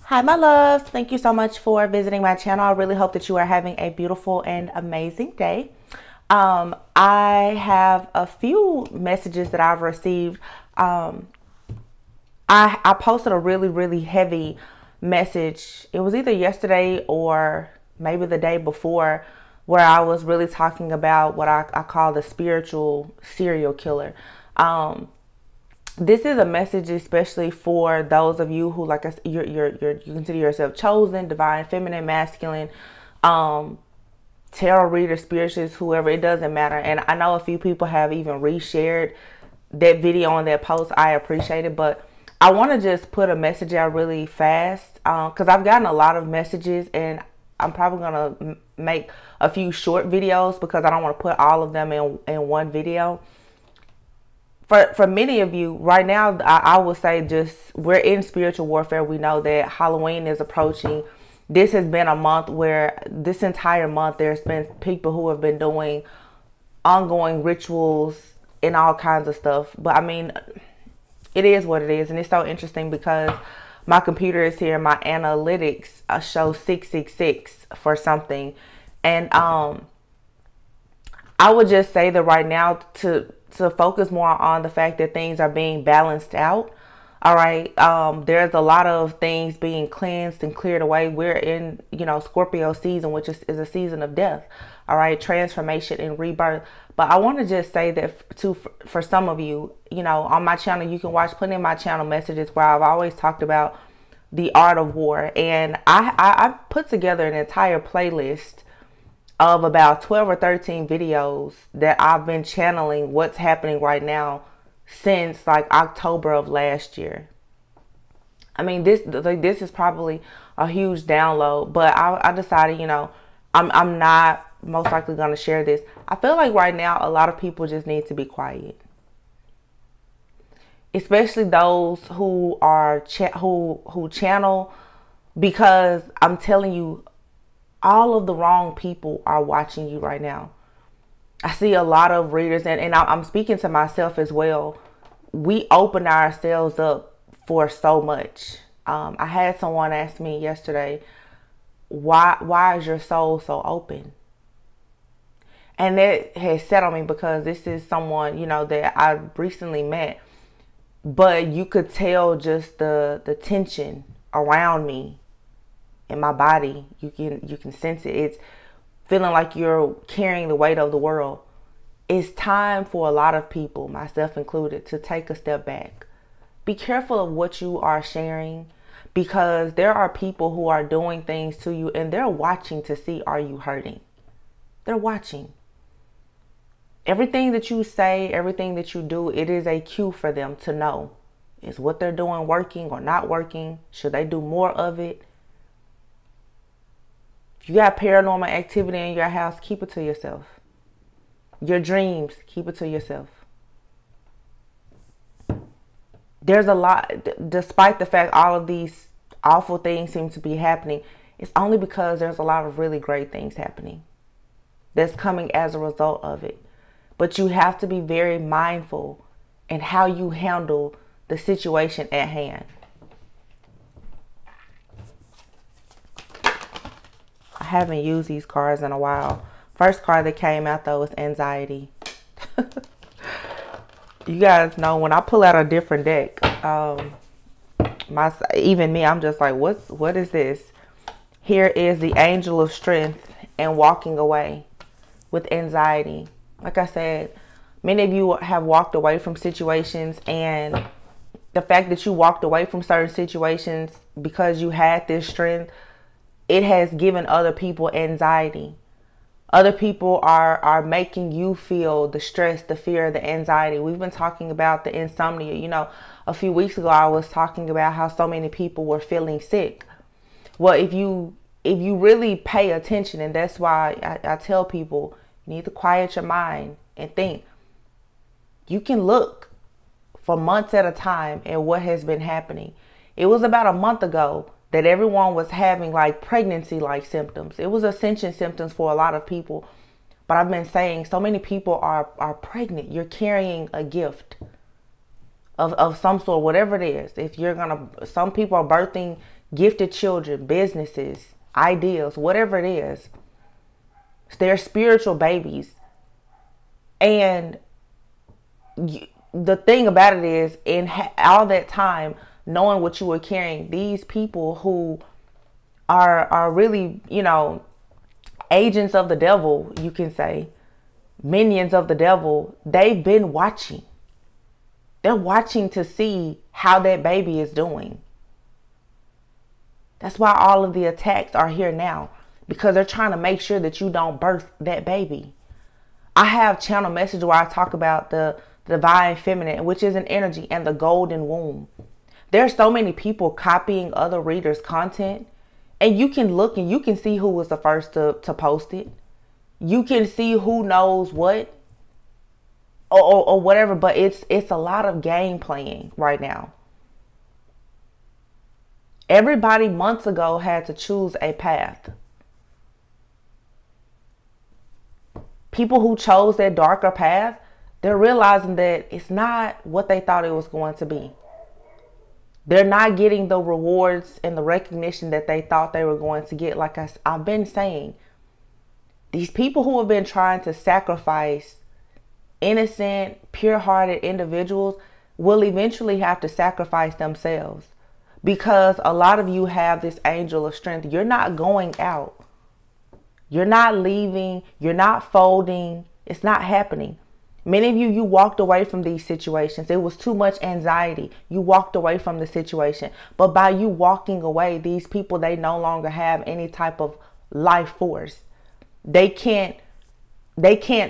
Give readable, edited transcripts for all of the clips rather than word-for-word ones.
Hi, my loves. Thank you so much for visiting my channel. I really hope that you are having a beautiful and amazing day. I have a few messages that I've received. I posted a really heavy message. It was either yesterday or maybe the day before, where I was really talking about what I call the spiritual serial killer. This is a message especially for those of you who, like I said, you consider yourself chosen, divine, feminine, masculine, tarot reader, spiritualist, whoever, it doesn't matter. And I know a few people have even reshared that video on that post. I appreciate it, but I want to just put a message out really fast because I've gotten a lot of messages, and I'm probably going to make a few short videos because I don't want to put all of them in one video. For many of you right now, I would say just we're in spiritual warfare. We know that Halloween is approaching. This has been a month where this entire month there's been people who have been doing ongoing rituals and all kinds of stuff. But I mean, it is what it is. And it's so interesting because my computer is here. My analytics show 666 for something. And I would just say that right now to focus more on the fact that things are being balanced out. All right. There's a lot of things being cleansed and cleared away. We're in, Scorpio season, which is a season of death. All right. Transformation and rebirth. But I want to just say that for some of you, on my channel, you can watch plenty of my channel messages where I've always talked about the art of war. And I put together an entire playlist of about 12 or 13 videos that I've been channeling what's happening right now since like October of last year. I mean, this is probably a huge download, but I decided, I'm not most likely going to share this. I feel like right now a lot of people just need to be quiet, especially those who are who channel, because I'm telling you, all of the wrong people are watching you right now. I see a lot of readers, and I'm speaking to myself as well. We open ourselves up for so much. I had someone ask me yesterday, why is your soul so open? And that has set on me because this is someone, that I recently met. But you could tell just the tension around me in my body. You can sense it. It's feeling like you're carrying the weight of the world. It's time for a lot of people, myself included, to take a step back. Be careful of what you are sharing, because there are people who are doing things to you and they're watching to see, are you hurting? They're watching. Everything that you say, everything that you do, it is a cue for them to know. Is what they're doing working or not working? Should they do more of it? If you got paranormal activity in your house, keep it to yourself. Your dreams, keep it to yourself. There's a lot, despite the fact all of these awful things seem to be happening, it's only because there's a lot of really great things happening that's coming as a result of it. But you have to be very mindful in how you handle the situation at hand. I haven't used these cards in a while. First card that came out though was anxiety. You guys know when I pull out a different deck, even me, I'm just like, what is this? Here is the angel of strength and walking away with anxiety. Like I said, many of you have walked away from situations, and the fact that you walked away from certain situations because you had this strength, it has given other people anxiety. Other people are making you feel the stress, the fear, the anxiety. We've been talking about the insomnia. A few weeks ago, I was talking about how so many people were feeling sick. Well, if you really pay attention, and that's why I tell people, you need to quiet your mind and think. You can look for months at a time at what has been happening. It was about a month ago that everyone was having like pregnancy-like symptoms. It was ascension symptoms for a lot of people. But I've been saying so many people are pregnant. You're carrying a gift of some sort, whatever it is. If you're some people are birthing gifted children, businesses, ideals, whatever it is. They're spiritual babies. And the thing about it is, in all that time, knowing what you were carrying, these people who are really, you know, agents of the devil, you can say, minions of the devil, they've been watching. They're watching to see how that baby is doing. That's why all of the attacks are here now, because they're trying to make sure that you don't birth that baby. I have channel message where I talk about the divine feminine, which is an energy, and the golden womb. There's so many people copying other readers' content, and you can look and you can see who was the first to post it. You can see who knows what or whatever, but it's a lot of game playing right now. Everybody months ago had to choose a path. People who chose that darker path, they're realizing that it's not what they thought it was going to be. They're not getting the rewards and the recognition that they thought they were going to get. Like I've been saying, these people who have been trying to sacrifice innocent, pure-hearted individuals will eventually have to sacrifice themselves, because a lot of you have this angel of strength. You're not going out. You're not leaving. You're not folding. It's not happening. Many of you walked away from these situations. It was too much anxiety. You walked away from the situation. But by you walking away, these people, they no longer have any type of life force. They can't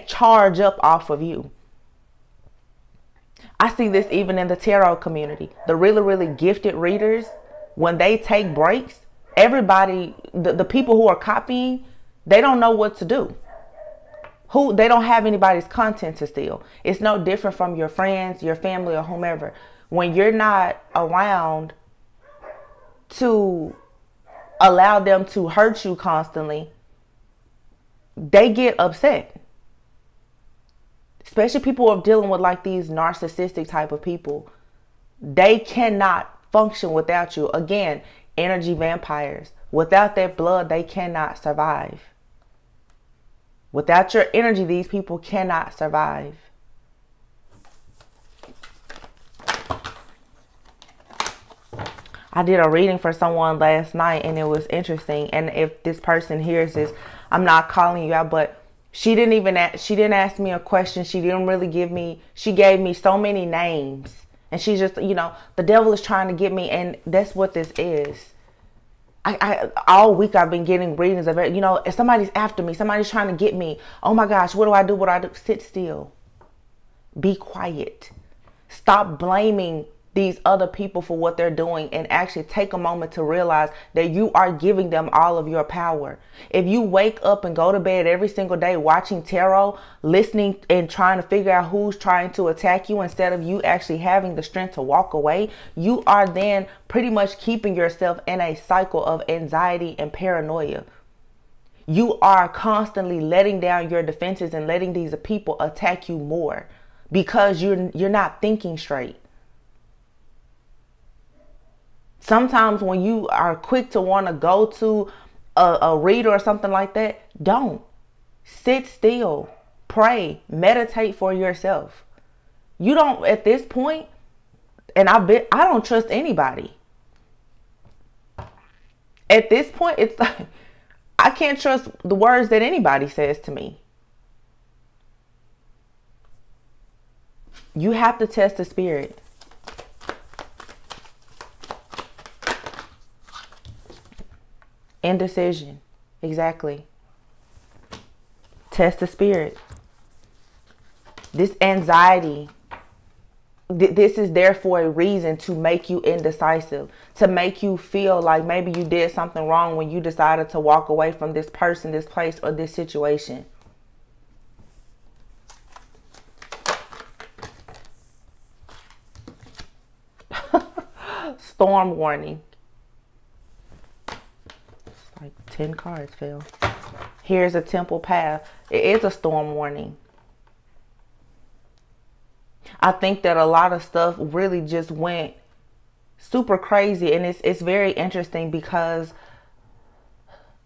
charge up off of you. I see this even in the tarot community. The really, really gifted readers, when they take breaks, everybody, the people who are copying, they don't know what to do. They don't have anybody's content to steal. It's no different from your friends, your family, or whomever. When you're not around to allow them to hurt you constantly, they get upset. Especially people who are dealing with like these narcissistic type of people. They cannot function without you. Again, energy vampires. Without that blood, they cannot survive. Without your energy, these people cannot survive. I did a reading for someone last night, and it was interesting. And if this person hears this, I'm not calling you out, but she didn't ask me a question. She didn't really she gave me so many names. And she's just, you know, the devil is trying to get me. And that's what this is. All week I've been getting readings of it. You know, if somebody's after me, somebody's trying to get me. Oh my gosh, what do I do? What do I do? Sit still. Be quiet. Stop blaming these other people for what they're doing, and actually take a moment to realize that you are giving them all of your power. If you wake up and go to bed every single day watching tarot, listening and trying to figure out who's trying to attack you, instead of you actually having the strength to walk away, you are then pretty much keeping yourself in a cycle of anxiety and paranoia. You are constantly letting down your defenses and letting these people attack you more, because you're not thinking straight. Sometimes when you are quick to want to go to a reader or something like that, don't. Sit still. Pray. Meditate for yourself. You don't, at this point, and I don't trust anybody. At this point, it's like, I can't trust the words that anybody says to me. You have to test the spirit. Indecision. Exactly. Test the spirit. This anxiety, this is there for a reason, to make you indecisive, to make you feel like maybe you did something wrong when you decided to walk away from this person, this place, or this situation. Storm warning. 10 cards fell. Here's a temple path. It is a storm warning. I think that a lot of stuff really just went super crazy. And it's very interesting because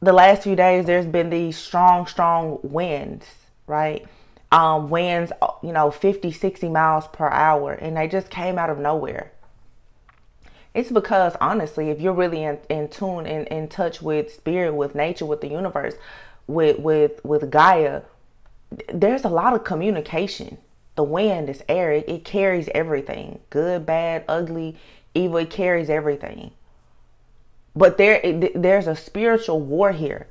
the last few days there's been these strong winds, right? Winds, 50, 60 miles per hour, and they just came out of nowhere. It's because, honestly, if you're really in tune and in touch with spirit, with nature, with the universe, with Gaia, there's a lot of communication. The wind is air. It carries everything. Good, bad, ugly, evil. It carries everything. But there's a spiritual war here.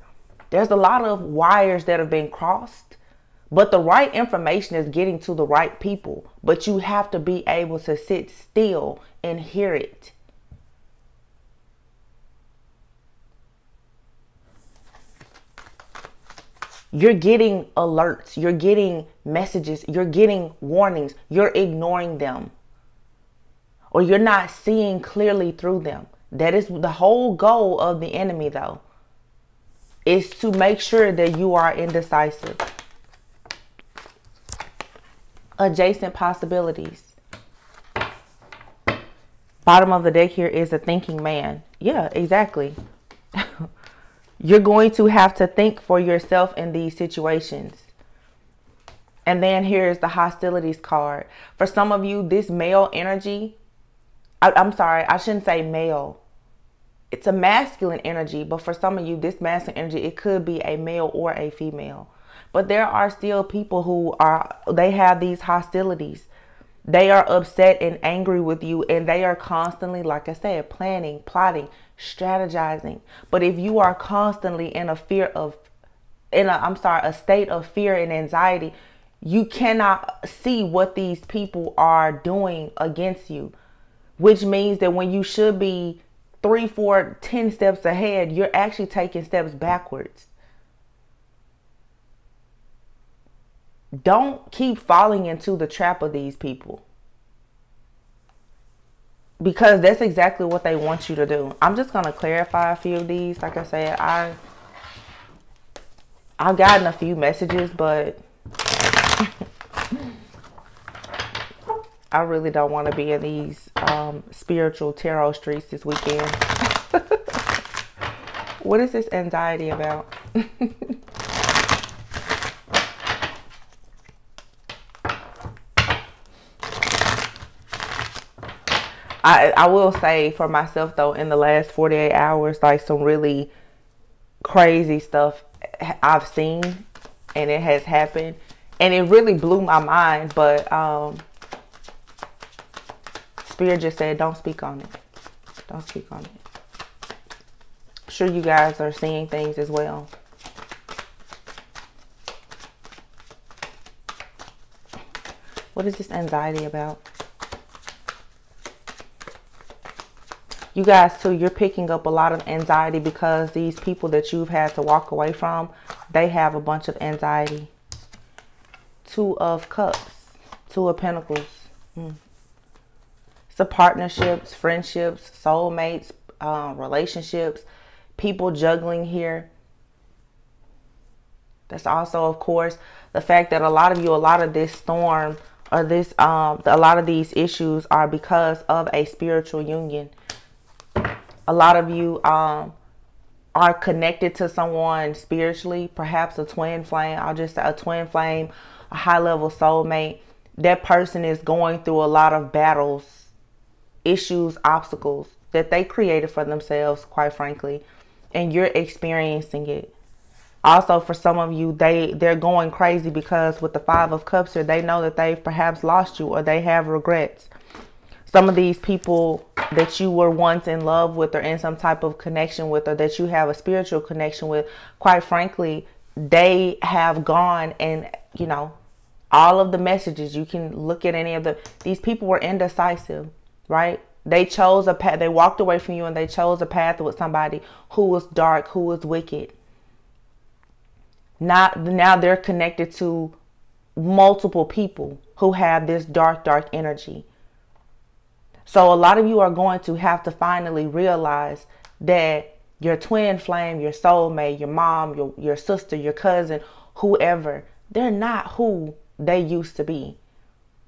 There's a lot of wires that have been crossed. But the right information is getting to the right people. But you have to be able to sit still and hear it. You're getting alerts. You're getting messages. You're getting warnings. You're ignoring them. Or you're not seeing clearly through them. That is the whole goal of the enemy, though. Is to make sure that you are indecisive. Adjacent possibilities. Bottom of the deck here is a thinking man. Yeah, exactly. You're going to have to think for yourself in these situations. And then here's the hostilities card. For some of you, this male energy, I'm sorry, I shouldn't say male. It's a masculine energy, but for some of you, this masculine energy, it could be a male or a female. But there are still people who they have these hostilities. They are upset and angry with you, and they are constantly, like I said, planning, plotting, strategizing. But if you are constantly in a state of fear and anxiety, you cannot see what these people are doing against you, which means that when you should be 3, 4, 10 steps ahead, you're actually taking steps backwards. Don't keep falling into the trap of these people, because that's exactly what they want you to do. I'm just going to clarify a few of these. Like I said, I've gotten a few messages, but I really don't want to be in these spiritual tarot streets this weekend. What is this anxiety about? I will say for myself, though, in the last 48 hours, like some really crazy stuff I've seen, and it has happened, and it really blew my mind. But Spirit just said, don't speak on it. Don't speak on it. I'm sure you guys are seeing things as well. What is this anxiety about? You guys, too, you're picking up a lot of anxiety because these people that you've had to walk away from, they have a bunch of anxiety. 2 of Cups, 2 of Pentacles. So partnerships, friendships, soulmates, relationships, people juggling here. That's also, of course, the fact that a lot of you, a lot of this storm or this, a lot of these issues are because of a spiritual union. A lot of you are connected to someone spiritually, perhaps a twin flame. I'll just say a twin flame, a high level soulmate. That person is going through a lot of battles, issues, obstacles that they created for themselves, quite frankly, and you're experiencing it. Also, for some of you, they're going crazy because with the 5 of Cups here, they know that they've perhaps lost you or they have regrets. Some of these people that you were once in love with or in some type of connection with, or that you have a spiritual connection with, quite frankly, they have gone, and, you know, all of the messages, you can look at any of these people were indecisive, right? They chose a path. They walked away from you and they chose a path with somebody who was dark, who was wicked. Now they're connected to multiple people who have this dark energy. So a lot of you are going to have to finally realize that your twin flame, your soulmate, your mom, your sister, your cousin, whoever, they're not who they used to be.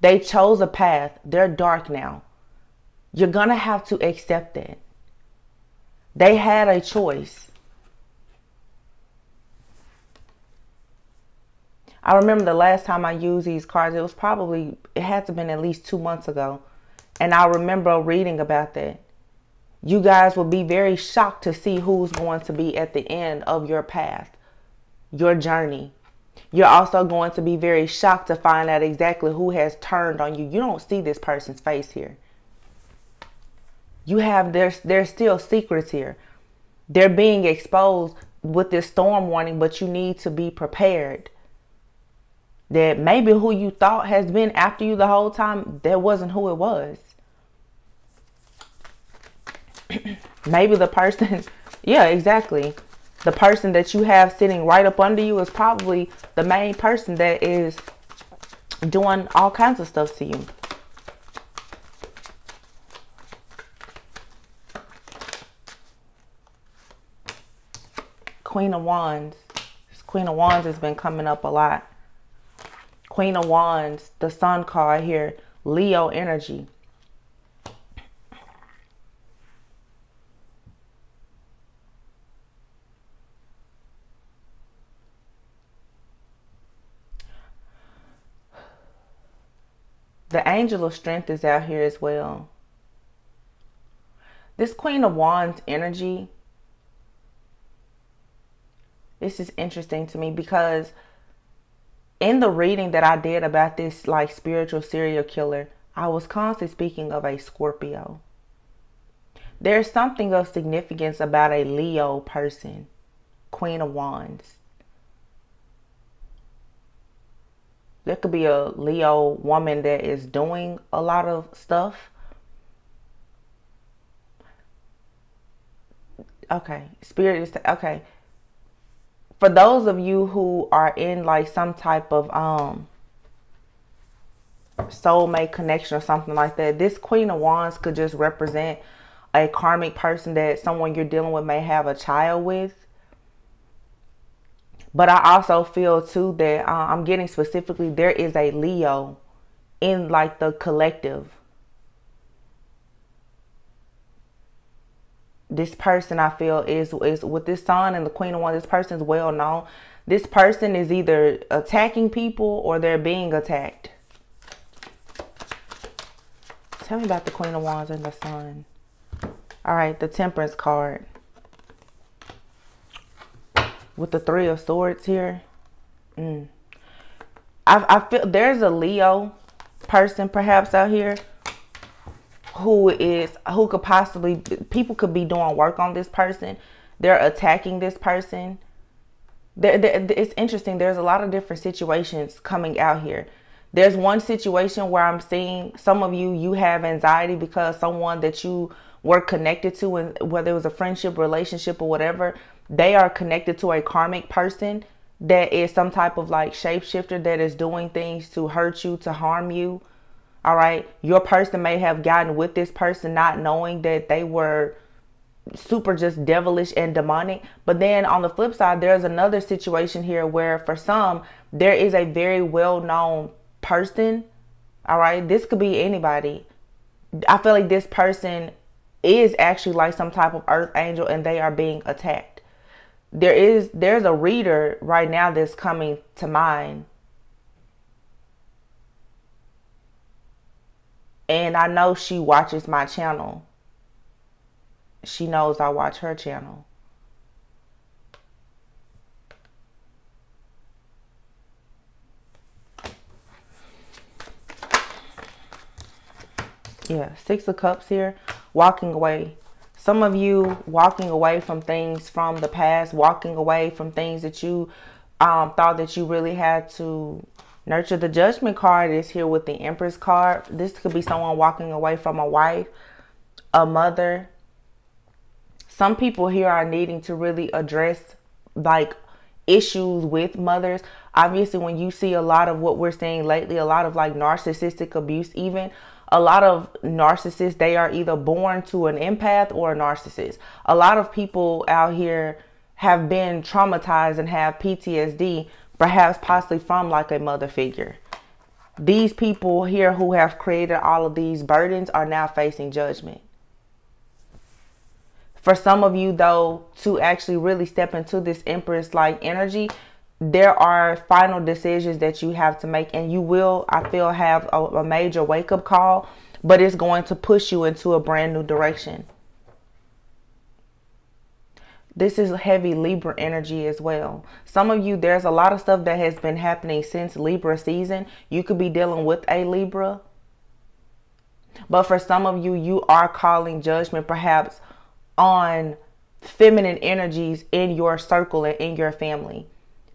They chose a path. They're dark now. You're going to have to accept it. They had a choice. I remember the last time I used these cards, it had to have been at least 2 months ago. And I remember reading about that. You guys will be very shocked to see who's going to be at the end of your path, your journey. You're also going to be very shocked to find out exactly who has turned on you. You don't see this person's face here. There's still secrets here. They're being exposed with this storm warning, but you need to be prepared. That maybe who you thought has been after you the whole time, that wasn't who it was. Maybe the person, yeah, exactly. The person that you have sitting right up under you is probably the main person that is doing all kinds of stuff to you. Queen of Wands. This Queen of Wands has been coming up a lot. Queen of Wands, the Sun card here, Leo energy. The Angel of Strength is out here as well. This Queen of Wands energy, this is interesting to me because in the reading that I did about this like spiritual serial killer, I was constantly speaking of a Scorpio. There's something of significance about a Leo person, Queen of Wands. There could be a Leo woman that is doing a lot of stuff. Okay, Spirit is okay. For those of you who are in like some type of soulmate connection or something like that, this Queen of Wands could just represent a karmic person that someone you're dealing with may have a child with. But I also feel too that I'm getting specifically, there is a Leo in like the collective. This person I feel is with this Sun and the Queen of Wands, this person is well known. This person is either attacking people or they're being attacked. Tell me about the Queen of Wands and the Sun. All right, the Temperance card. With the Three of Swords here. I feel there's a Leo person perhaps out here who could possibly, people could be doing work on this person. They're attacking this person. It's interesting. There's a lot of different situations coming out here. There's one situation where I'm seeing some of you have anxiety because someone that you were connected to, and whether it was a friendship, relationship, or whatever, they are connected to a karmic person that is some type of like shapeshifter that is doing things to hurt you, to harm you. All right. Your person may have gotten with this person not knowing that they were super just devilish and demonic. But then on the flip side, there's another situation here where for some, there is a very well-known person. All right. This could be anybody. I feel like this person is actually like some type of earth angel and they are being attacked. There's a reader right now that's coming to mind. And I know she watches my channel. She knows I watch her channel. Yeah, Six of Cups here. Walking away. Some of you walking away from things from the past. Walking away from things that you thought that you really had to nurture. The Judgment card is here with the Empress card. This could be someone walking away from a wife, a mother. Some people here are needing to really address like issues with mothers. Obviously, when you see a lot of what we're seeing lately, a lot of like narcissistic abuse, even a lot of narcissists, they are either born to an empath or a narcissist. A lot of people out here have been traumatized and have PTSD, perhaps possibly from like a mother figure. These people here who have created all of these burdens are now facing judgment. For some of you, though, to actually really step into this Empress-like energy, there are final decisions that you have to make, and you will, I feel, have a major wake-up call, but it's going to push you into a brand new direction. This is heavy Libra energy as well. Some of you, there's a lot of stuff that has been happening since Libra season. You could be dealing with a Libra. But for some of you, you are calling judgment perhaps on feminine energies in your circle and in your family.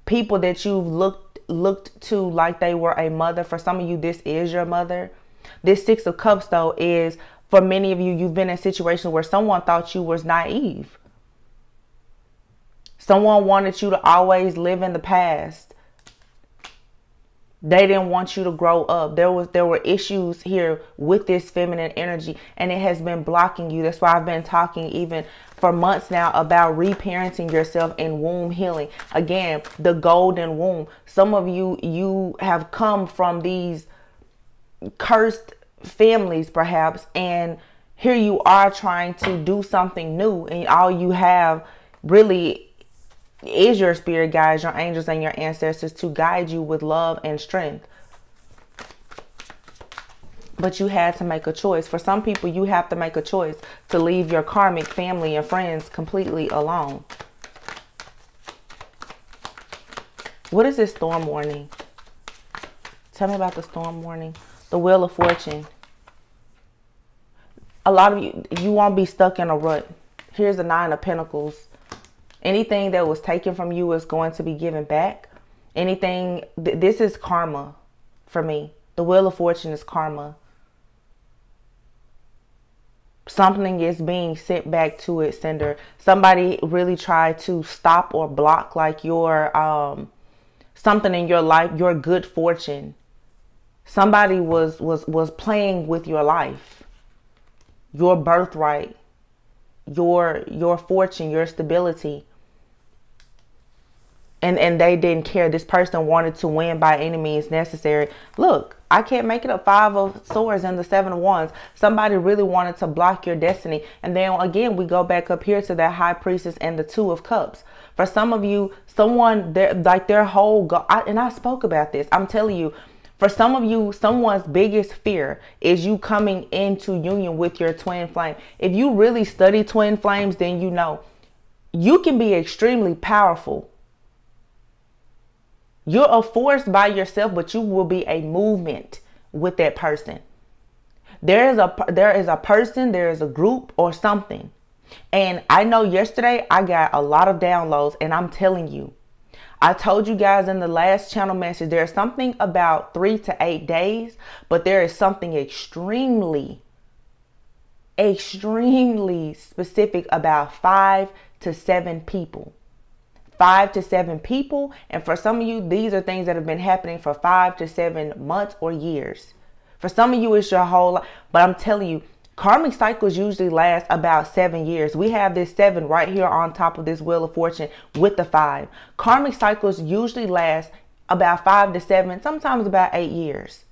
People that you've looked to like they were a mother. For some of you, this is your mother. This Six of Cups, though, is for many of you, you've been in a situation where someone thought you was naive. Someone wanted you to always live in the past. They didn't want you to grow up. There were issues here with this feminine energy, and it has been blocking you. That's why I've been talking even for months now about reparenting yourself and womb healing. Again, the golden womb. Some of you have come from these cursed families perhaps, and here you are trying to do something new, and all you have really is your spirit guides, your angels, and your ancestors to guide you with love and strength. But you had to make a choice. For some people, you have to make a choice to leave your karmic family and friends completely alone. What is this storm warning? Tell me about the storm warning. The Wheel of Fortune. A lot of you won't be stuck in a rut. Here's the Nine of Pentacles. Anything that was taken from you is going to be given back. Anything, this is karma for me. The Wheel of Fortune is karma. Something is being sent back to its sender. Somebody really tried to stop or block like your something in your life, your good fortune. Somebody was playing with your life, your birthright, your fortune, your stability. And they didn't care. This person wanted to win by any means necessary. Look, I can't make it up. Five of Swords and the Seven of Wands. Somebody really wanted to block your destiny. And then again, we go back up here to that High Priestess and the Two of Cups. For some of you, someone, their whole goal, and I spoke about this. I'm telling you, for some of you, someone's biggest fear is you coming into union with your twin flame. If you really study twin flames, then you know you can be extremely powerful. You're a force by yourself, but you will be a movement with that person. There is a person, there is a group or something. And I know yesterday I got a lot of downloads, and I'm telling you, I told you guys in the last channel message, there's something about 3 to 8 days, but there is something extremely specific about 5 to 7 people. 5 to 7 people. And for some of you, these are things that have been happening for 5 to 7 months or years. For some of you, it's your whole life. But I'm telling you, karmic cycles usually last about 7 years. We have this 7 right here on top of this Wheel of Fortune with the 5. Karmic cycles usually last about 5 to 7, sometimes about 8 years.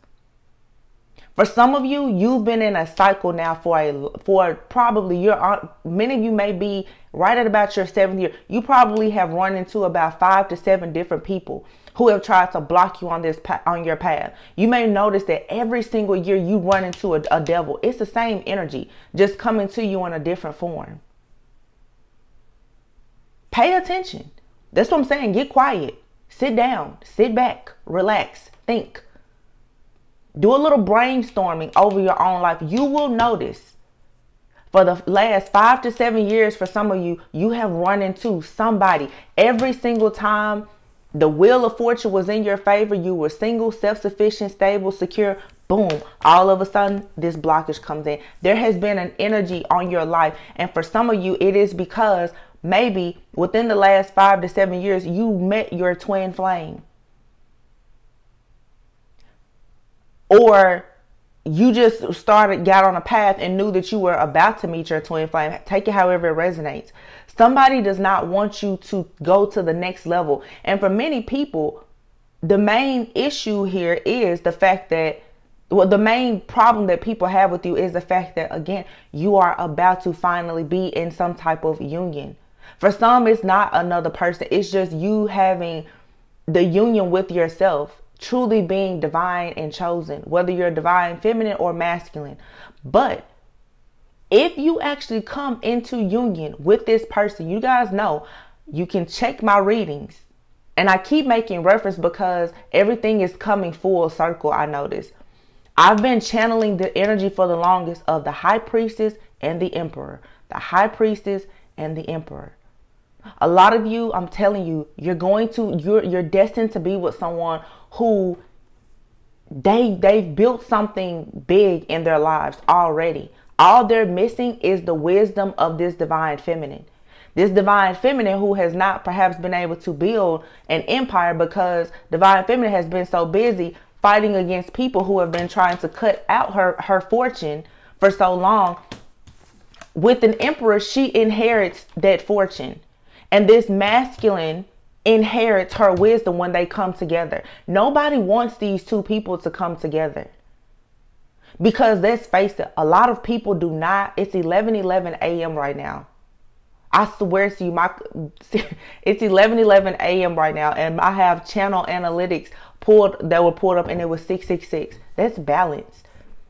For some of you, you've been in a cycle now for probably many of you may be right at about your 7th year. You probably have run into about 5 to 7 different people who have tried to block you on your path. You may notice that every single year you run into a devil. It's the same energy, just coming to you in a different form. Pay attention. That's what I'm saying. Get quiet. Sit down. Sit back. Relax. Think. Do a little brainstorming over your own life. You will notice for the last 5 to 7 years, for some of you, you have run into somebody. Every single time the Wheel of Fortune was in your favor, you were single, self-sufficient, stable, secure. Boom. All of a sudden, this blockage comes in. There has been an energy on your life. And for some of you, it is because maybe within the last 5 to 7 years, you met your twin flame. Or you just got on a path and knew that you were about to meet your twin flame. Take it however it resonates. Somebody does not want you to go to the next level. And for many people, the main issue here is the fact that, well, the main problem that people have with you is the fact that, again, you are about to finally be in some type of union. For some, it's not another person. It's just you having the union with yourself, truly being divine and chosen, whether you're divine, feminine, or masculine. But if you actually come into union with this person, you guys know, you can check my readings. And I keep making reference because everything is coming full circle. I notice I've been channeling the energy for the longest of the high priestess and the emperor, the high priestess and the emperor. A lot of you, I'm telling you, you're destined to be with someone who they've built something big in their lives already. All they're missing is the wisdom of this divine feminine. This divine feminine who has not perhaps been able to build an empire because divine feminine has been so busy fighting against people who have been trying to cut out her fortune for so long. With an emperor, she inherits that fortune. And this masculine inherits her wisdom when they come together. Nobody wants these two people to come together. Because let's face it, a lot of people do not. It's 11:11 a.m. right now. I swear to you, it's 11:11 a.m. right now, and I have channel analytics that were pulled up, and it was 666. That's balance.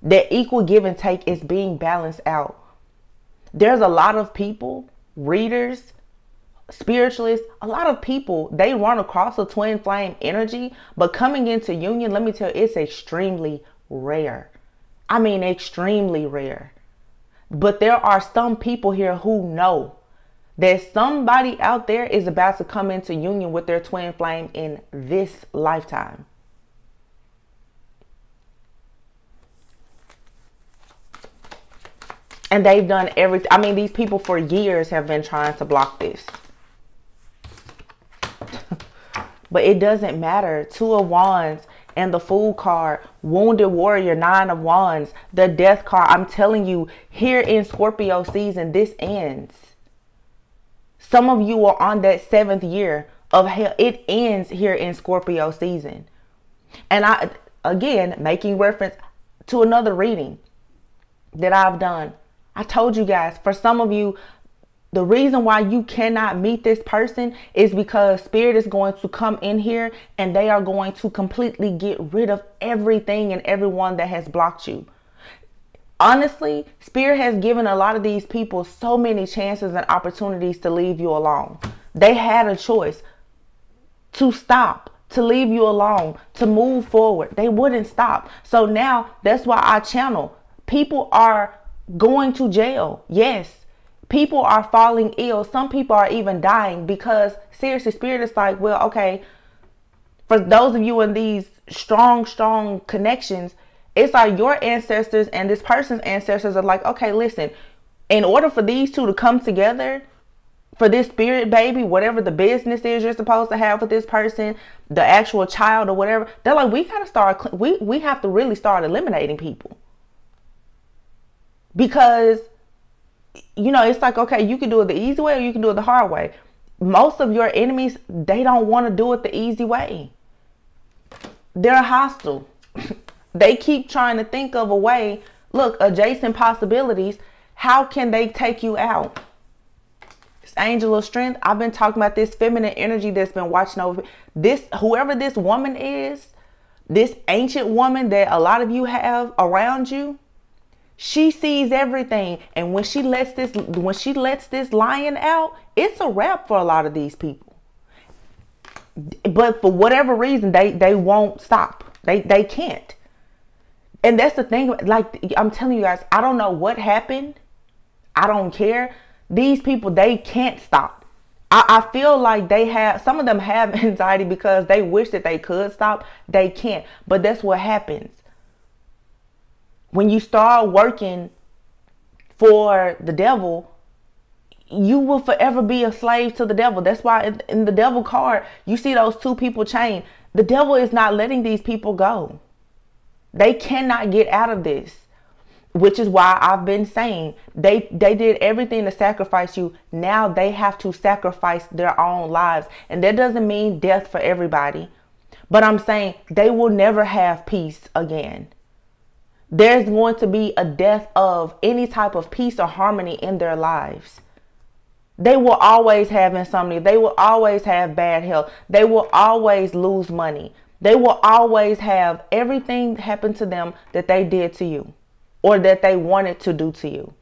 That equal give and take is being balanced out. There's a lot of people, readers, spiritualists, a lot of people, they run across a twin flame energy, but coming into union, let me tell you, it's extremely rare. I mean, extremely rare. But there are some people here who know that somebody out there is about to come into union with their twin flame in this lifetime. And they've done everything. I mean, these people for years have been trying to block this. But it doesn't matter. 2 of Wands and the Fool card, Wounded Warrior, 9 of Wands, the Death card. I'm telling you, here in Scorpio season, this ends. Some of you are on that 7th year of hell. It ends here in Scorpio season. And I, again, making reference to another reading that I've done. I told you guys, for some of you, the reason why you cannot meet this person is because Spirit is going to come in here and they are going to completely get rid of everything and everyone that has blocked you. Honestly, Spirit has given a lot of these people so many chances and opportunities to leave you alone. They had a choice to stop, to leave you alone, to move forward. They wouldn't stop. So now that's why I channel. People are going to jail. Yes. People are falling ill. Some people are even dying because seriously, Spirit is like, well, okay, for those of you in these strong connections, it's like your ancestors and this person's ancestors are like, okay, listen, in order for these two to come together, for this spirit baby, whatever the business is you're supposed to have with this person, the actual child or whatever, they're like, we gotta start, we have to really start eliminating people. Because, you know, it's like, okay, you can do it the easy way or you can do it the hard way. Most of your enemies, they don't want to do it the easy way. They're hostile. They keep trying to think of a way. Look, adjacent possibilities. How can they take you out? This angel of strength. I've been talking about this feminine energy that's been watching over this. Whoever this woman is, this ancient woman that a lot of you have around you, she sees everything. And when she lets this lion out, it's a wrap for a lot of these people. But for whatever reason, they won't stop. They can't. And that's the thing. Like, I'm telling you guys, I don't know what happened. I don't care. These people, they can't stop. I feel like some of them have anxiety because they wish that they could stop. They can't. But that's what happens. When you start working for the devil, you will forever be a slave to the devil. That's why in the devil card, you see those two people chained. The devil is not letting these people go. They cannot get out of this, which is why I've been saying they did everything to sacrifice you. Now they have to sacrifice their own lives. And that doesn't mean death for everybody. But I'm saying they will never have peace again. There's going to be a death of any type of peace or harmony in their lives. They will always have insomnia. They will always have bad health. They will always lose money. They will always have everything happen to them that they did to you or that they wanted to do to you.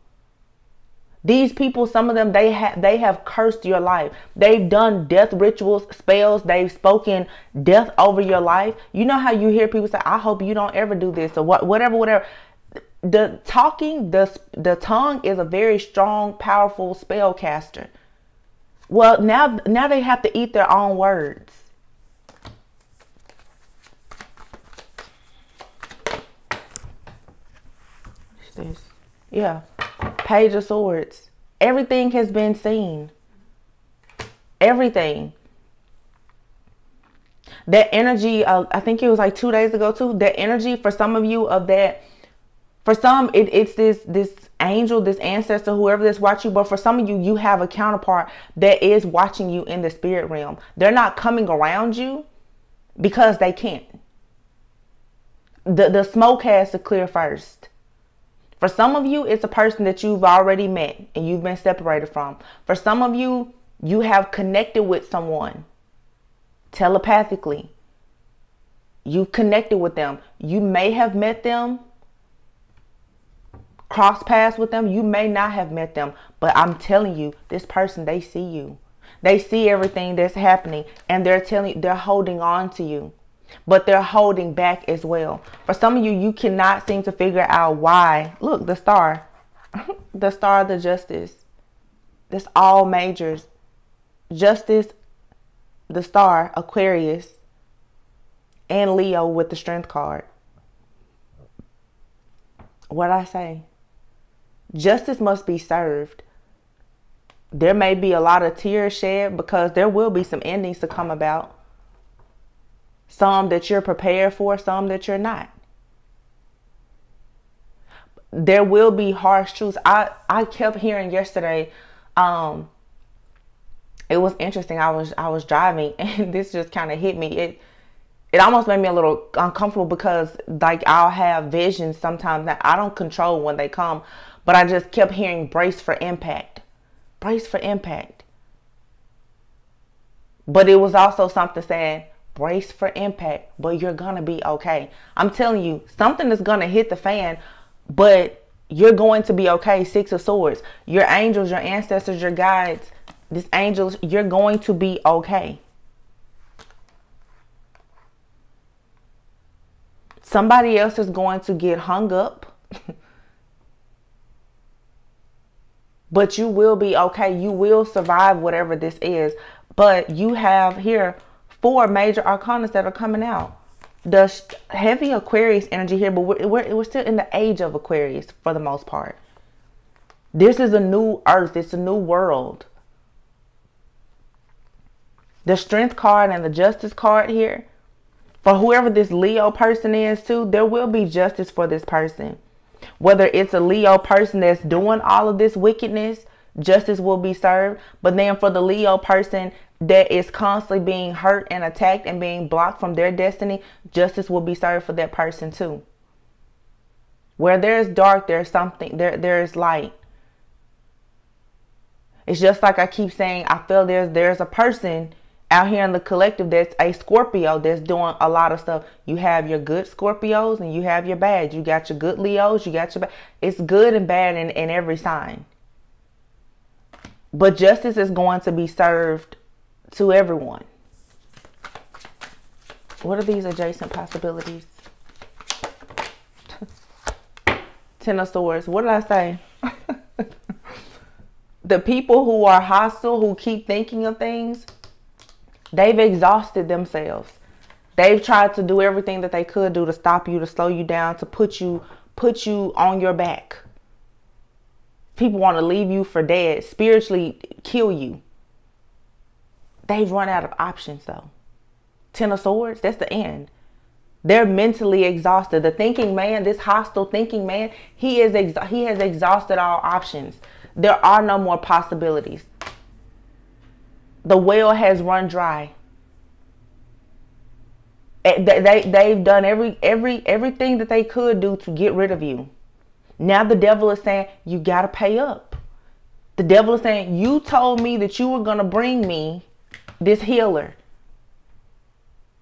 These people, some of them, they have cursed your life. They've done death rituals, spells. They've spoken death over your life. You know how you hear people say, I hope you don't ever do this or whatever. The talking, the tongue is a very strong, powerful spell caster. Well, now they have to eat their own words. What's this? Yeah. Page of Swords. Everything has been seen. Everything. That energy, I think it was like 2 days ago too. That energy for some of you of that. For some, it's this angel, this ancestor, whoever that's watching you. But for some of you, you have a counterpart that is watching you in the spirit realm. They're not coming around you because they can't. The smoke has to clear first. For some of you, it's a person that you've already met and you've been separated from. For some of you, you have connected with someone telepathically. You've connected with them. You may have met them, crossed paths with them. You may not have met them, but I'm telling you, this person, they see you. They see everything that's happening and they're holding on to you. But they're holding back as well. For some of you, you cannot seem to figure out why. Look, the star. The star of the justice. This all majors. Justice, the star, Aquarius, and Leo with the strength card. What'd I say? Justice must be served. There may be a lot of tears shed because there will be some endings to come about. Some that you're prepared for, some that you're not. There will be harsh truths. I kept hearing yesterday, it was interesting. I was driving and this just kind of hit me. It almost made me a little uncomfortable because like I'll have visions sometimes that I don't control when they come, but I just kept hearing brace for impact. Brace for impact. But it was also something saying, brace for impact, but you're going to be okay. I'm telling you, something is going to hit the fan, but you're going to be okay. Six of Swords. Your angels, your ancestors, your guides, these angels, you're going to be okay. Somebody else is going to get hung up, but you will be okay. You will survive whatever this is. But you have here 4 major arcanas that are coming out. The heavy Aquarius energy here, but we're still in the age of Aquarius for the most part. This is a new earth. It's a new world. The strength card and the justice card here. For whoever this Leo person is too, there will be justice for this person. Whether it's a Leo person that's doing all of this wickedness, justice will be served. But then for the Leo person that is constantly being hurt and attacked and being blocked from their destiny, justice will be served for that person too. Where there's dark, there's something, there's light. It's just like I keep saying, I feel there's a person out here in the collective that's a Scorpio that's doing a lot of stuff. You have your good Scorpios and you have your bad. You got your good Leos, you got your bad. It's good and bad in every sign. But justice is going to be served to everyone. What are these adjacent possibilities? 10 of Swords. What did I say? The people who are hostile, who keep thinking of things, they've exhausted themselves. They've tried to do everything that they could do to stop you, to slow you down, to put you on your back. People want to leave you for dead, spiritually kill you. They've run out of options though. 10 of Swords, that's the end. They're mentally exhausted. The thinking man, this hostile thinking man, he has exhausted all options. There are no more possibilities. The well has run dry. They've done everything that they could do to get rid of you. Now the devil is saying, you got to pay up. The devil is saying, you told me that you were going to bring me this healer,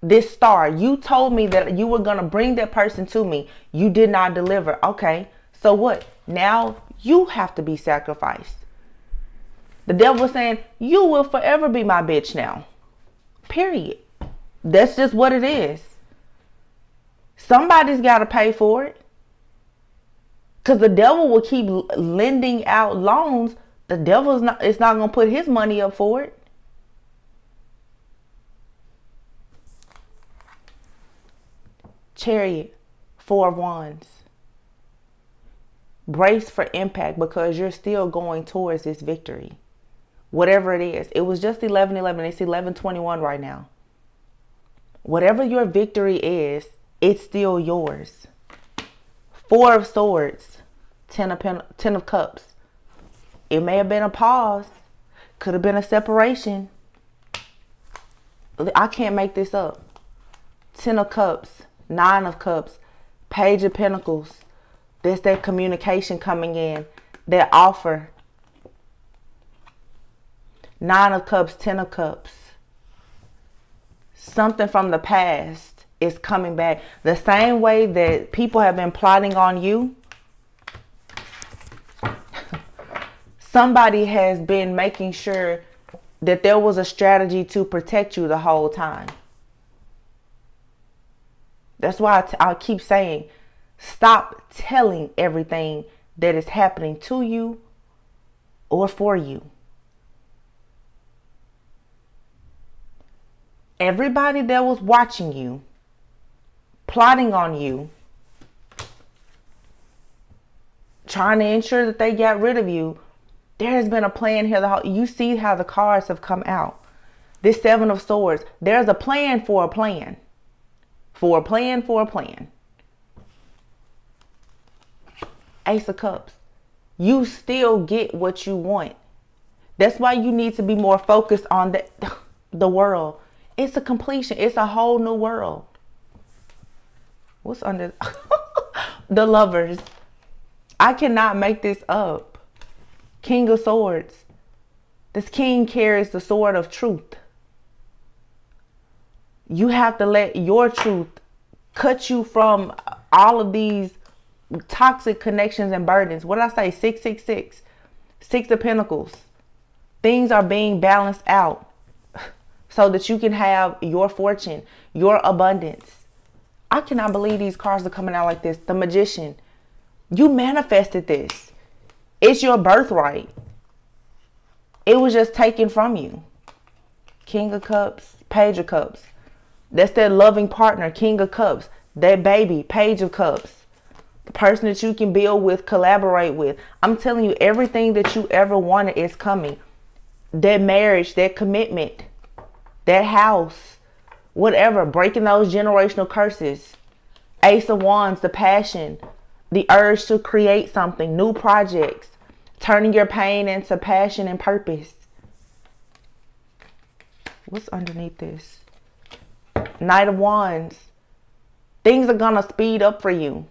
this star. You told me that you were going to bring that person to me. You did not deliver. Okay, so what? Now you have to be sacrificed. The devil is saying, you will forever be my bitch now. Period. That's just what it is. Somebody's got to pay for it. Because the devil will keep lending out loans. The devil is not going to put his money up for it. Chariot, 4 of Wands. Brace for impact, because you're still going towards this victory. Whatever it is. It was just 11:11. It's 11:21 right now. Whatever your victory is, it's still yours. 4 of Swords. 10 of Cups. It may have been a pause. Could have been a separation. I can't make this up. 10 of Cups. 9 of Cups. Page of Pentacles. There's that communication coming in. That offer. 9 of Cups. 10 of Cups. Something from the past is coming back. The same way that people have been plotting on you. Somebody has been making sure that there was a strategy to protect you the whole time. That's why I keep saying, stop telling everything that is happening to you or for you. Everybody that was watching you, plotting on you, trying to ensure that they got rid of you, there has been a plan here. You see how the cards have come out. This 7 of Swords. There's a plan for a plan. For a plan for a plan. Ace of Cups. You still get what you want. That's why you need to be more focused on the world. It's a completion. It's a whole new world. What's under the Lovers? I cannot make this up. King of Swords. This king carries the sword of truth. You have to let your truth cut you from all of these toxic connections and burdens. What did I say? 666. 6 of Pentacles. Things are being balanced out so that you can have your fortune, your abundance. I cannot believe these cards are coming out like this. The Magician. You manifested this. It's your birthright. It was just taken from you. King of Cups, Page of Cups. That's that loving partner, King of Cups. That baby, Page of Cups. The person that you can build with, collaborate with. I'm telling you, everything that you ever wanted is coming. That marriage, that commitment, that house, whatever. Breaking those generational curses. Ace of Wands, the passion, the urge to create something, new projects. Turning your pain into passion and purpose. What's underneath this? Knight of Wands. Things are going to speed up for you.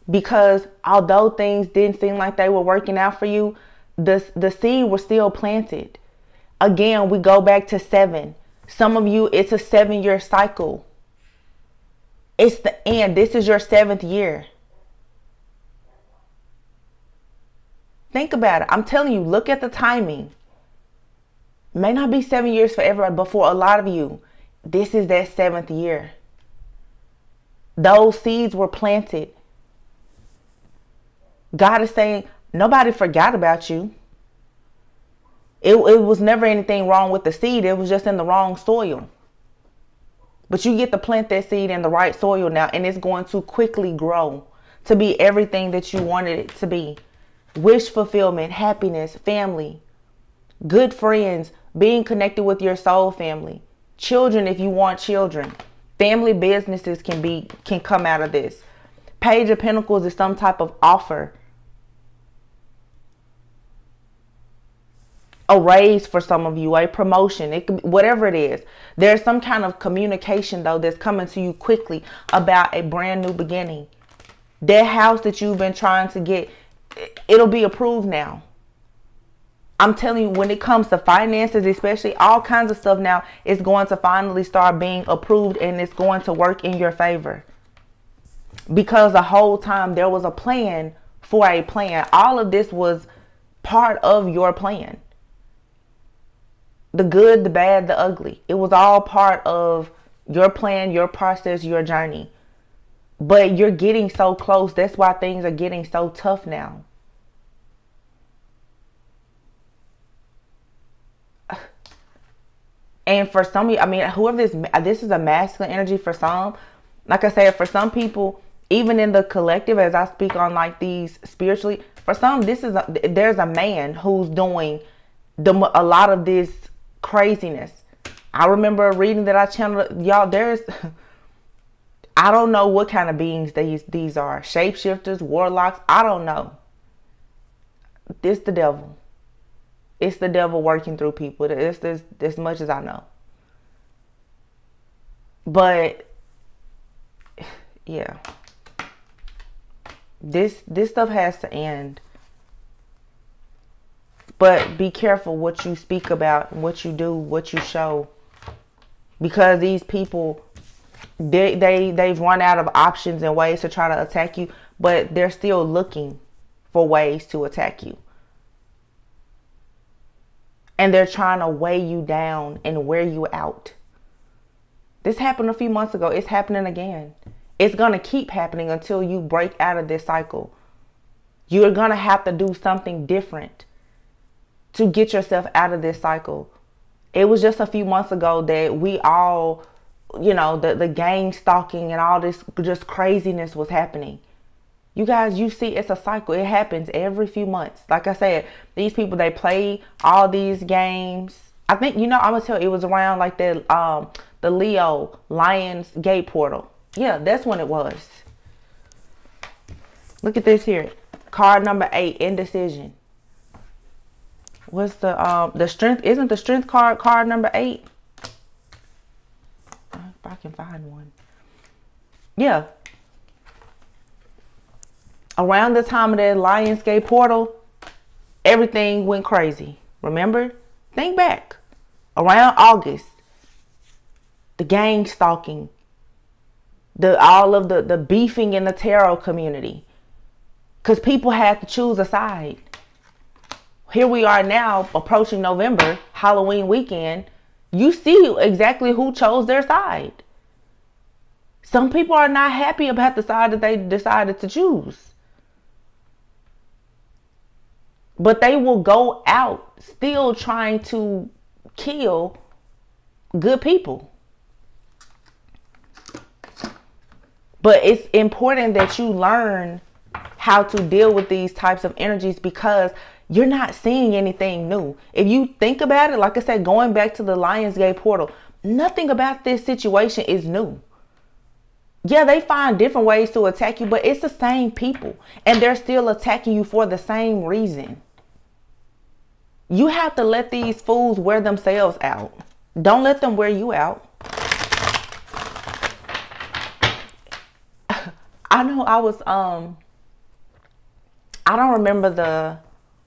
Because although things didn't seem like they were working out for you, the seed was still planted. Again, we go back to 7. Some of you, it's a 7-year cycle. It's the end. This is your 7th year. Think about it. I'm telling you, look at the timing. It may not be 7 years for everybody, but for a lot of you, this is that 7th year. Those seeds were planted. God is saying, nobody forgot about you. It was never anything wrong with the seed. It was just in the wrong soil. But you get to plant that seed in the right soil now, and it's going to quickly grow to be everything that you wanted it to be. Wish fulfillment, happiness, family, good friends, being connected with your soul family, children if you want children, family businesses can come out of this. Page of Pentacles is some type of offer. a raise for some of you, a promotion, it could be whatever it is. There's some kind of communication though that's coming to you quickly about a brand new beginning. That house that you've been trying to get, it'll be approved now. I'm telling you, when it comes to finances, especially, all kinds of stuff now is going to finally start being approved, and it's going to work in your favor. Because the whole time there was a plan for a plan. All of this was part of your plan. The good, the bad, the ugly. It was all part of your plan, your process, your journey. But you're getting so close. That's why things are getting so tough now. And for some of you, I mean, whoever this is a masculine energy for some. Like I said, for some people, even in the collective, as I speak on like these spiritually, for some, there's a man who's doing a lot of this craziness. I remember reading that I channeled, y'all, I don't know what kind of beings these are. Shapeshifters, warlocks, I don't know. It's the devil. It's the devil working through people. It's as much as I know. But yeah, this stuff has to end. But be careful what you speak about, what you do, what you show, because these people, they've run out of options and ways to try to attack you, but they're still looking for ways to attack you. And they're trying to weigh you down and wear you out. This happened a few months ago. It's happening again. It's going to keep happening until you break out of this cycle. You're going to have to do something different to get yourself out of this cycle. It was just a few months ago that we all, you know, the gang stalking and all this just craziness was happening. You guys, you see, it's a cycle. It happens every few months. Like I said, these people, they play all these games. I think, you know, I'm going to tell you, it was around like the Leo Lions Gate portal. Yeah, that's when it was. Look at this here. Card number 8, indecision. What's the strength? Isn't the strength card number 8? If I can find one. Yeah. Around the time of that Lionsgate portal, everything went crazy. Remember? Think back. Around August, the gang stalking, all of the beefing in the tarot community, because people had to choose a side. Here we are now, approaching November, Halloween weekend. You see exactly who chose their side. Some people are not happy about the side that they decided to choose. But they will go out still trying to kill good people. But it's important that you learn how to deal with these types of energies, because you're not seeing anything new. If you think about it, like I said, going back to the Lionsgate portal, nothing about this situation is new. Yeah, they find different ways to attack you, but it's the same people, and they're still attacking you for the same reason. You have to let these fools wear themselves out. Don't let them wear you out. I know I was, I don't remember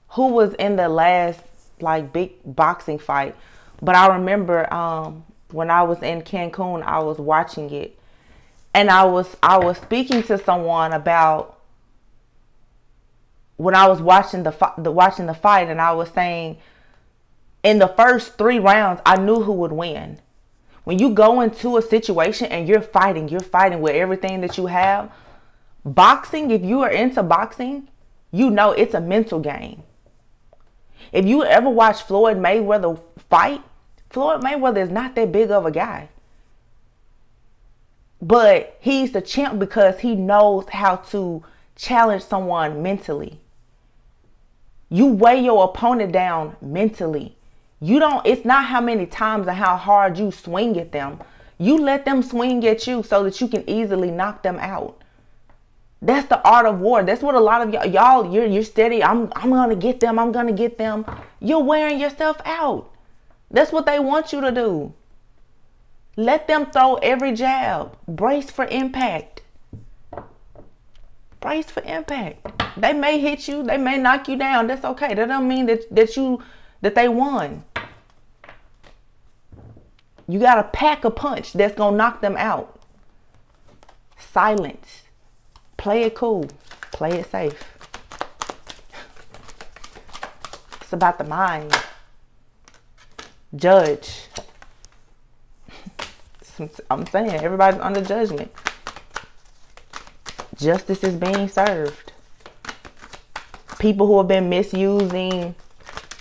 who was in the last like big boxing fight, but I remember when I was in Cancun, I was watching it, and I was speaking to someone about when I was watching the fight, and I was saying, in the first 3 rounds, I knew who would win. When you go into a situation and you're fighting with everything that you have. Boxing, if you are into boxing, you know it's a mental game. If you ever watch Floyd Mayweather fight, Floyd Mayweather is not that big of a guy. But he's the champ because he knows how to challenge someone mentally. You weigh your opponent down mentally. It's not how many times and how hard you swing at them. You let them swing at you so that you can easily knock them out. That's the art of war. That's what a lot of y'all, you're steady. I'm gonna get them. I'm gonna get them. You're wearing yourself out. That's what they want you to do. Let them throw every jab. Brace for impact. Brace for impact. They may hit you. They may knock you down. That's okay. That don't mean that they won. You gotta pack a punch that's gonna knock them out. Silence. Play it cool. Play it safe. It's about the mind. Judge. I'm saying everybody's under judgment. Justice is being served. People who have been misusing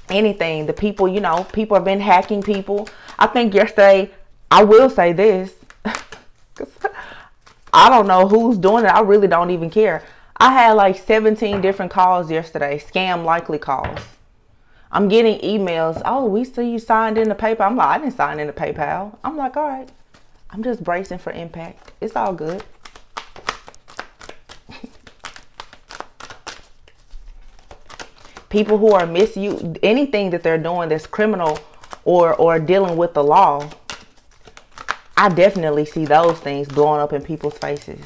anything. The people, you know, people have been hacking people. I think yesterday, I will say this. I don't know who's doing it. I really don't even care. I had like 17 different calls yesterday. Scam likely calls. I'm getting emails. Oh, we see you signed in the PayPal. I'm like, I didn't sign in the PayPal. I'm like, all right. I'm just bracing for impact. It's all good. People who are misusing anything that they're doing that's criminal or dealing with the law. I definitely see those things blowing up in people's faces.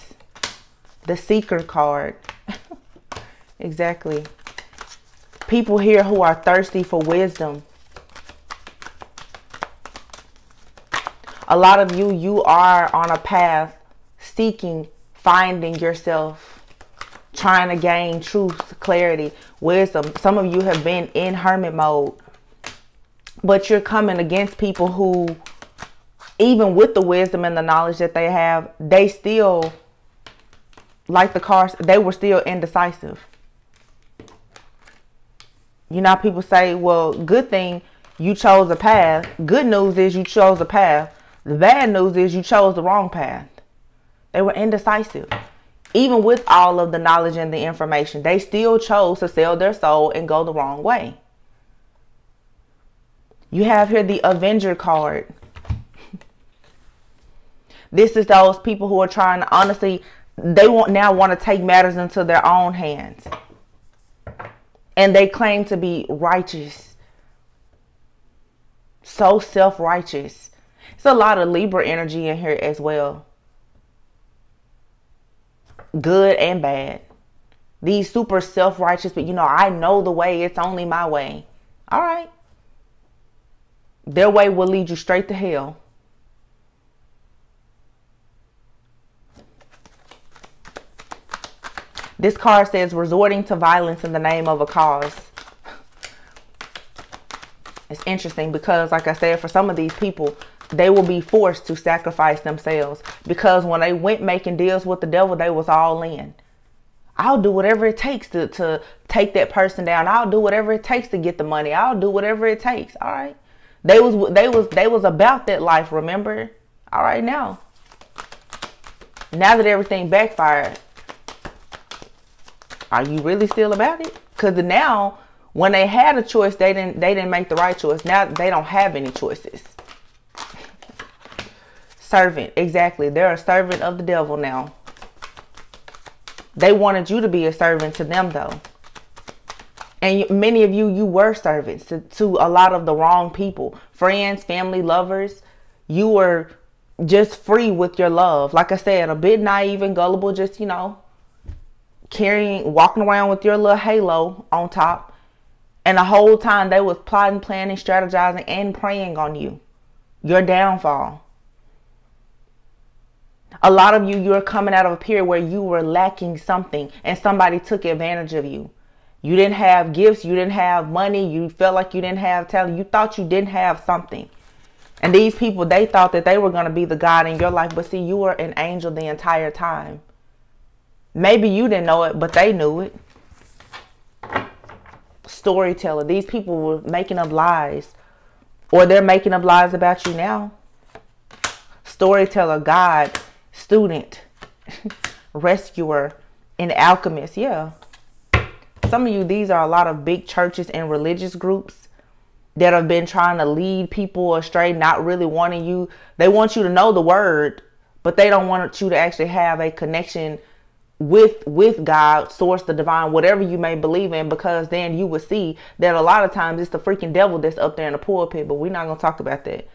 The seeker card. Exactly. People here who are thirsty for wisdom. A lot of you are on a path seeking, finding yourself, trying to gain truth, clarity, wisdom. Some of you have been in hermit mode, but you're coming against people who, even with the wisdom and the knowledge that they have, they still, like the cards, they were still indecisive. You know how people say, well, good thing you chose a path. Good news is you chose a path. The bad news is you chose the wrong path. They were indecisive. Even with all of the knowledge and the information, they still chose to sell their soul and go the wrong way. You have here the Avenger card. This is those people who are trying to, honestly, they now want to take matters into their own hands. And they claim to be righteous. So self-righteous. It's a lot of Libra energy in here as well. Good and bad. These super self-righteous, but you know, I know the way. It's only my way. All right. Their way will lead you straight to hell. This card says resorting to violence in the name of a cause. It's interesting because, like I said, for some of these people, they will be forced to sacrifice themselves because when they went making deals with the devil, they was all in. I'll do whatever it takes to take that person down. I'll do whatever it takes to get the money. I'll do whatever it takes. All right. They was about that life, remember? All right, now that everything backfired, are you really still about it? Because now, when they had a choice, they didn't make the right choice. Now they don't have any choices. Servant, exactly. They're a servant of the devil now. They wanted you to be a servant to them, though. And many of you were servants to a lot of the wrong people. Friends, family, lovers. You were just free with your love. Like I said, a bit naive and gullible, just, you know, walking around with your little halo on top. And the whole time they was plotting, planning, strategizing, and preying on you. Your downfall. A lot of you're coming out of a period where you were lacking something and somebody took advantage of you. You didn't have gifts. You didn't have money. You felt like you didn't have talent. You thought you didn't have something. And these people, they thought that they were going to be the God in your life. But see, you were an angel the entire time. Maybe you didn't know it, but they knew it. Storyteller. These people were making up lies. Or they're making up lies about you now. Storyteller, God, student, rescuer, and alchemist. Yeah. Some of you, these are a lot of big churches and religious groups that have been trying to lead people astray, not really wanting you. They want you to know the word, but they don't want you to actually have a connection with God, source, the divine, whatever you may believe in, because then you would see that a lot of times it's the freaking devil that's up there in the pulpit. But we're not going to talk about that.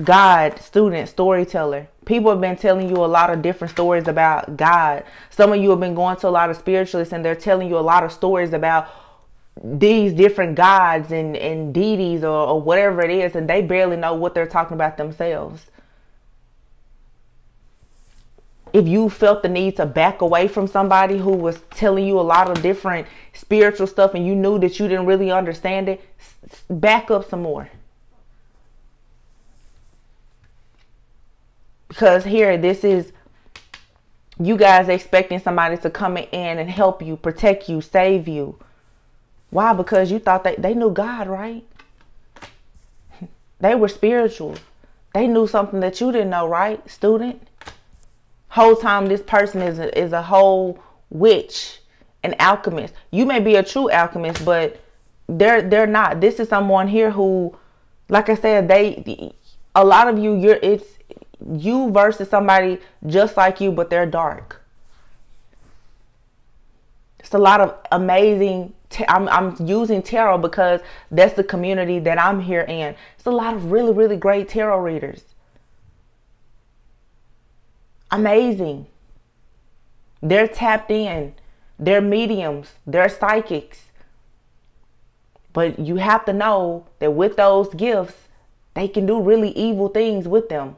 God, student, storyteller. People have been telling you a lot of different stories about God. Some of you have been going to a lot of spiritualists and they're telling you a lot of stories about these different gods and deities or whatever it is, and they barely know what they're talking about themselves. If you felt the need to back away from somebody who was telling you a lot of different spiritual stuff and you knew that you didn't really understand it, back up some more. Because here, this is you guys expecting somebody to come in and help you, protect you, save you. Why? Because you thought they knew God, right? They were spiritual. They knew something that you didn't know, right, student? Whole time this person is a whole witch, an alchemist. You may be a true alchemist, but they're not. This is someone here who, like I said, a lot of you, it's you versus somebody just like you, but they're dark. It's a lot of amazing. I'm using tarot because that's the community that I'm here in. It's a lot of really, really great tarot readers. Amazing. They're tapped in. They're mediums. They're psychics. But you have to know that with those gifts, they can do really evil things with them.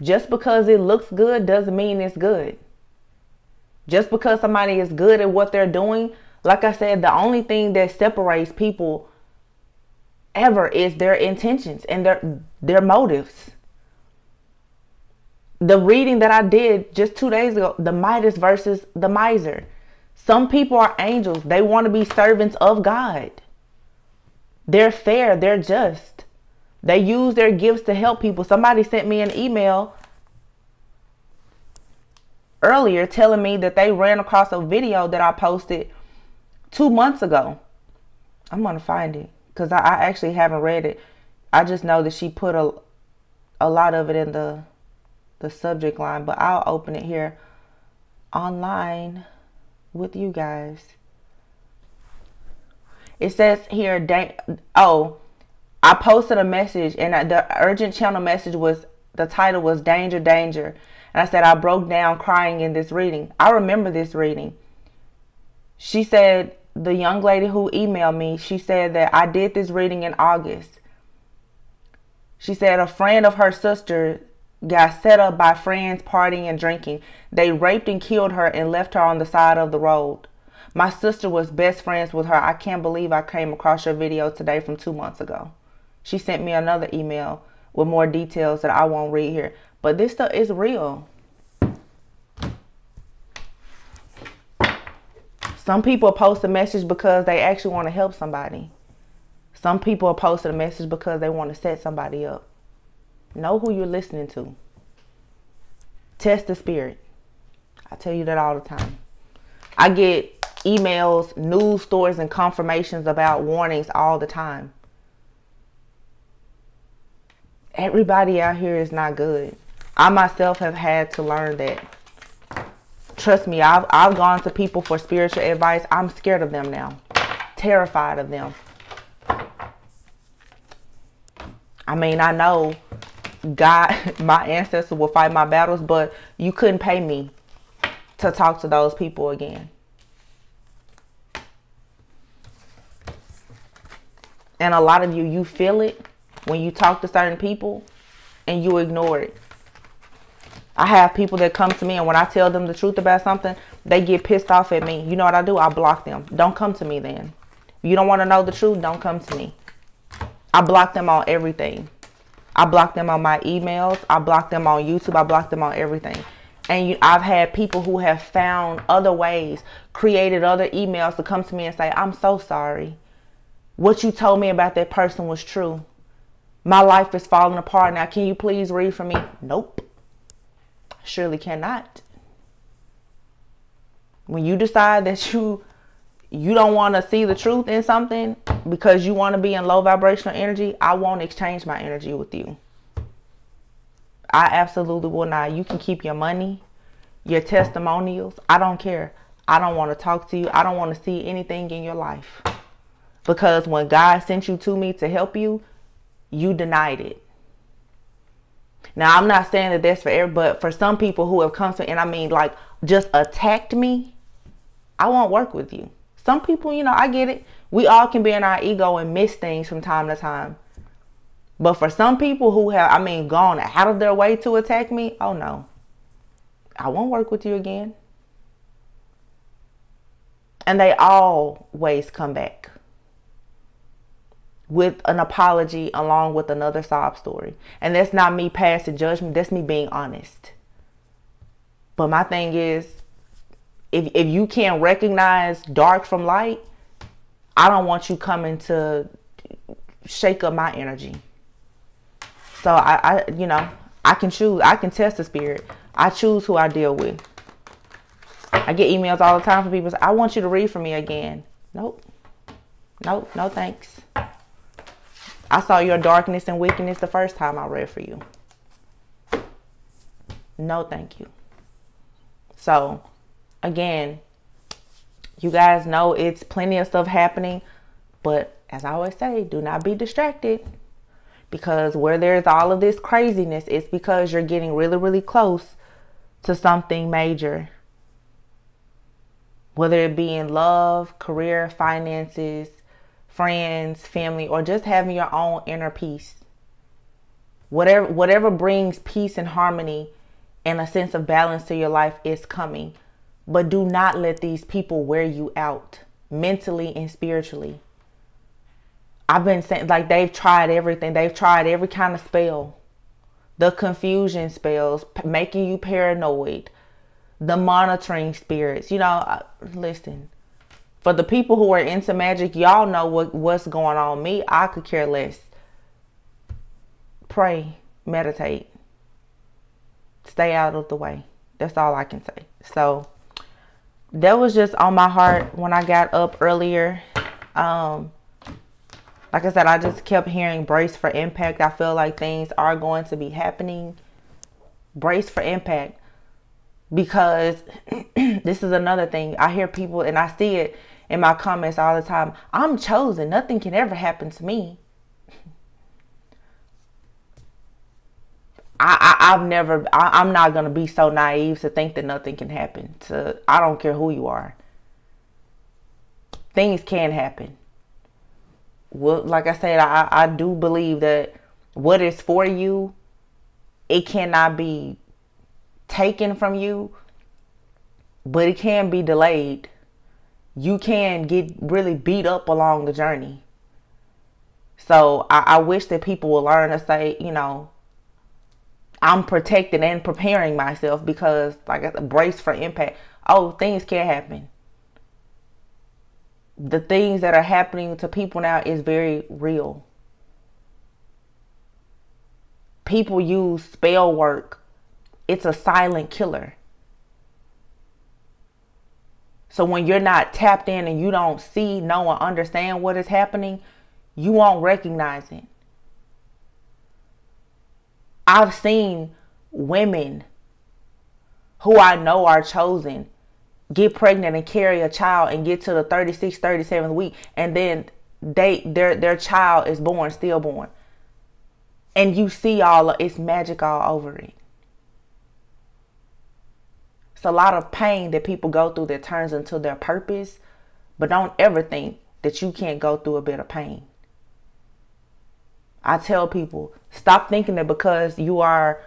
Just because it looks good doesn't mean it's good. Just because somebody is good at what they're doing, like I said, the only thing that separates people ever is their intentions and their motives. The reading that I did just 2 days ago, the Midas versus the miser. Some people are angels. They want to be servants of God. They're fair. They're just. They use their gifts to help people. Somebody sent me an email earlier telling me that they ran across a video that I posted 2 months ago. I'm going to find it because I actually haven't read it. I just know that she put a lot of it in the subject line, but I'll open it here online with you guys. It says here, I posted a message and the urgent channel message was, the title was Danger, Danger. And I said, I broke down crying in this reading. I remember this reading. She said, the young lady who emailed me, she said that I did this reading in August. She said a friend of her sister got set up by friends partying and drinking. They raped and killed her and left her on the side of the road. My sister was best friends with her. I can't believe I came across your video today from 2 months ago. She sent me another email with more details that I won't read here. But this stuff is real. Some people post a message because they actually want to help somebody. Some people are posting a message because they want to set somebody up. Know who you're listening to. Test the spirit. I tell you that all the time. I get emails, news stories, and confirmations about warnings all the time. Everybody out here is not good. I myself have had to learn that. Trust me, I've gone to people for spiritual advice. I'm scared of them now. Terrified of them. I mean, I know God, my ancestors will fight my battles, but you couldn't pay me to talk to those people again. And a lot of you feel it when you talk to certain people and you ignore it. I have people that come to me and when I tell them the truth about something, they get pissed off at me. You know what I do? I block them. Don't come to me then. If you don't want to know the truth, don't come to me. I block them on everything. I block them on my emails. I block them on YouTube. I block them on everything. And I've had people who have found other ways, created other emails to come to me and say, I'm so sorry. What you told me about that person was true. My life is falling apart now. Can you please read for me? Nope. Surely cannot. When you decide that you don't want to see the truth in something because you want to be in low vibrational energy, I won't exchange my energy with you. I absolutely will not. You can keep your money, your testimonials. I don't care. I don't want to talk to you. I don't want to see anything in your life. Because when God sent you to me to help you, you denied it. Now, I'm not saying that that's for everybody, but for some people who have come to, and I mean, like, just attacked me, I won't work with you. Some people, you know, I get it. We all can be in our ego and miss things from time to time. But for some people who have, I mean, gone out of their way to attack me, oh no, I won't work with you again. And they always come back with an apology along with another sob story. And that's not me passing judgment. That's me being honest. But my thing is, if you can't recognize dark from light, I don't want you coming to shake up my energy. So I you know, I can choose. I can test the spirit. I choose who I deal with. I get emails all the time from people say, I want you to read for me again. Nope. Nope. No thanks. I saw your darkness and wickedness the first time I read for you. No, thank you. So, again, you guys know it's plenty of stuff happening. But as I always say, do not be distracted. Because where there's all of this craziness, it's because you're getting really, really close to something major. Whether it be in love, career, finances, friends, family, or just having your own inner peace. Whatever brings peace and harmony and a sense of balance to your life is coming. But do not let these people wear you out mentally and spiritually. I've been saying, like, they've tried everything. They've tried every kind of spell. The confusion spells, making you paranoid, the monitoring spirits. You know, listen. For the people who are into magic, y'all know what's going on. Me, I could care less. Pray, meditate, stay out of the way. That's all I can say. So that was just on my heart when I got up earlier. Like I said, I just kept hearing brace for impact. I feel like things are going to be happening. Brace for impact. Because this is another thing. I hear people, and I see it in my comments all the time. I'm chosen. Nothing can ever happen to me. I'm not going to be so naive to think that nothing can happen. I don't care who you are. Things can happen. Well, like I said, I do believe that what is for you, it cannot be taken from you, but it can be delayed. You can get really beat up along the journey. So I wish that people will learn to say, you know, I'm protected and preparing myself, because, like I said, brace for impact. Oh, things can happen. The things that are happening to people now is very real. People use spell work. It's a silent killer. So when you're not tapped in and you don't see, know, or understand what is happening, you won't recognize it. I've seen women who I know are chosen get pregnant and carry a child and get to the 36th, 37th week, and then their child is born, stillborn. And you see it's magic all over it. It's a lot of pain that people go through that turns into their purpose. But don't ever think that you can't go through a bit of pain. I tell people, stop thinking that because you are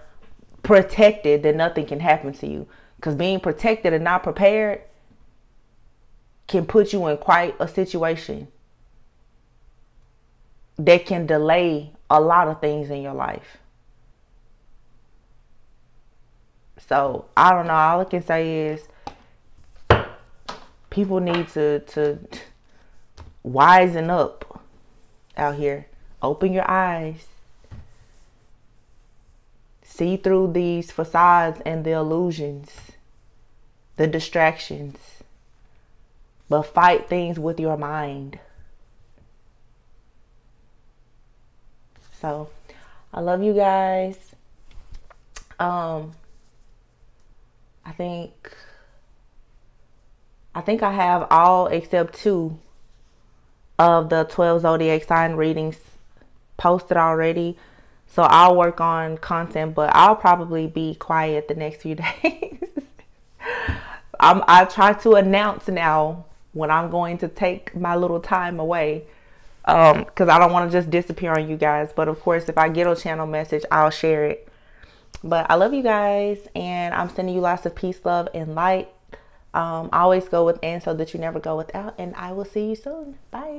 protected that nothing can happen to you. Because being protected and not prepared can put you in quite a situation that can delay a lot of things in your life. So, I don't know. All I can say is people need to wisen up out here. Open your eyes. See through these facades and the illusions, the distractions. But fight things with your mind. So, I love you guys. I think I have all except 2 of the 12 zodiac sign readings posted already. So I'll work on content, but I'll probably be quiet the next few days. I try to announce now when I'm going to take my little time away, because I don't want to just disappear on you guys. But of course, if I get a channel message, I'll share it. But I love you guys, and I'm sending you lots of peace, love, and light. Always go with and so that you never go without, and I will see you soon. Bye.